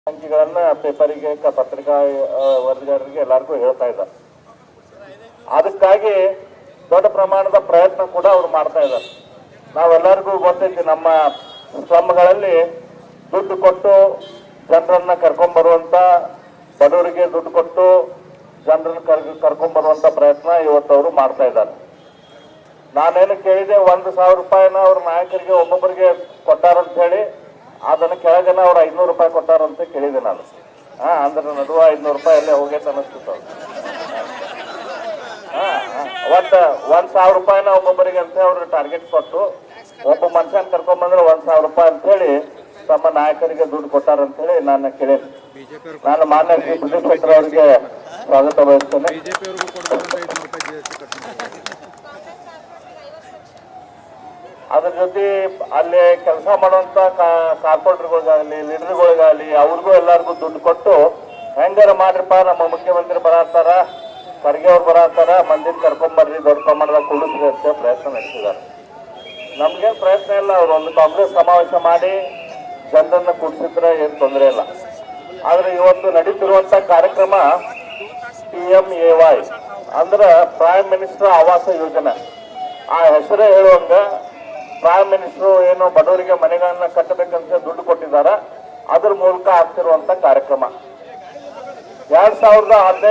ಅಂಕಿಗಳನ್ನ ಪೇಪರಿಗೆ ಪತ್ರಿಕಾ ವರದಿಗಾರರಿಗೆ ಎಲ್ಲರಿಗೂ ಹೇಳ್ತಾ ಇದ್ದಾರೆ. ಅದಕ್ಕಾಗಿ ದೊಡ್ಡ ಪ್ರಮಾಣದ ಪ್ರಯತ್ನ ಕೂಡ ಅವ್ರು ಮಾಡ್ತಾ ಇದ್ದಾರೆ. ನಾವೆಲ್ಲರಿಗೂ ಗೊತ್ತೈತಿ, ನಮ್ಮ ಸ್ಲಮ್ಗಳಲ್ಲಿ ದುಡ್ಡು ಕೊಟ್ಟು ಜನರನ್ನ ಕರ್ಕೊಂಡ್ಬರುವಂತ, ಬಡವರಿಗೆ ದುಡ್ಡು ಕೊಟ್ಟು ಜನರನ್ನ ಕರ್ಕೊಂಡ್ಬರುವಂತ ಪ್ರಯತ್ನ ಇವತ್ತು ಅವರು ಮಾಡ್ತಾ ಇದ್ದಾರೆ. ನಾನೇನು ಕೇಳಿದೆ, 1,000 ರೂಪಾಯಿನ ಅವ್ರ ನಾಯಕರಿಗೆ ಒಬ್ಬೊಬ್ಬರಿಗೆ ಕೊಟ್ಟಾರಂತ ಹೇಳಿ, ಅದನ್ನ ಕೆಳಗನ ಅವ್ರು 500 ರೂಪಾಯಿ ಕೊಟ್ಟಾರಂತ ಕೇಳಿದೆ ನಾನು. ಅಂದ್ರೆ ನಡುವ 500 ರೂಪಾಯಿ ಅಲ್ಲೇ ಹೋಗೈತೆ ಅನ್ನಿಸ್ತಿತ್ತು. ಒಟ್ಟು 1,000 ರೂಪಾಯಿನ ಒಬ್ಬೊಬ್ಬರಿಗೆ ಅಂತ ಅವ್ರು ಟಾರ್ಗೆಟ್ ಕೊಟ್ಟು, ಒಬ್ಬ ಮನುಷ್ಯನ ಕರ್ಕೊಂಡ್ ಬಂದ್ರೆ 1,000 ರೂಪಾಯಿ ಅಂತ ಹೇಳಿ ತಮ್ಮ ನಾಯಕರಿಗೆ ದುಡ್ಡು ಕೊಟ್ಟಾರಂತ ಹೇಳಿ ನಾನು ಕೇಳೇನೆ. ನಾನು ಮಾನ್ಯ ಶ್ರೀ ಬ್ರಿಟಿಷ್ ಶೆಟ್ಟರ್ ಅವರಿಗೆ ಸ್ವಾಗತ ಬಯಸ್ತೇನೆ. ಅದ್ರ ಜೊತೆ ಅಲ್ಲಿ ಕೆಲಸ ಮಾಡುವಂತ ಕಾರ್ಪೊರೇಟರ್ಗಳಿಗಾಗಲಿ, ಲೀಡರ್ಗಳಿಗಾಗಲಿ, ಅವ್ರಿಗೂ ಎಲ್ಲರಿಗೂ ದುಡ್ಡು ಕೊಟ್ಟು ಹೆಂಗಾರ ಮಾಡ್ರಿಪ್ಪ, ನಮ್ಮ ಮುಖ್ಯಮಂತ್ರಿ ಬರತ್ತಾರ, ಖರ್ಗೆ ಅವ್ರು ಬರತ್ತಾರ, ಮಂದಿನ ಕರ್ಕೊಂಬರ್ರಿ, ದೊಡ್ಡ ಪ್ರಮಾಣದಾಗ ಕುಳಿಸ್ರಿ ಅಂತ ಪ್ರಯತ್ನ ನಡೆಸಿದ್ದಾರೆ. ನಮ್ಗೇನು ಪ್ರಯತ್ನ ಇಲ್ಲ, ಅವ್ರು ಒಂದು ಕಾಂಗ್ರೆಸ್ ಸಮಾವೇಶ ಮಾಡಿ ಜನರನ್ನ ಕೂಡಿಸಿದ್ರೆ ಏನು ತೊಂದರೆ ಇಲ್ಲ. ಆದ್ರೆ ಇವತ್ತು ನಡೀತಿರುವಂತ ಕಾರ್ಯಕ್ರಮ PMAY ಅಂದ್ರ ಪ್ರೈಮ್ ಮಿನಿಸ್ಟರ್ ಆವಾಸ ಯೋಜನೆ. ಆ ಹೆಸರೇ ಹೇಳುವಂಗ ಪ್ರೈಮ್ ಮಿನಿಸ್ಟರ್ ಏನು ಬಡವರಿಗೆ ಮನೆಗಳನ್ನ ಕಟ್ಟಬೇಕಂತ ದುಡ್ಡು ಕೊಟ್ಟಿದ್ದಾರೆ, ಅದ್ರ ಮೂಲಕ ಆಗ್ತಿರುವಂತ ಕಾರ್ಯಕ್ರಮ. 2015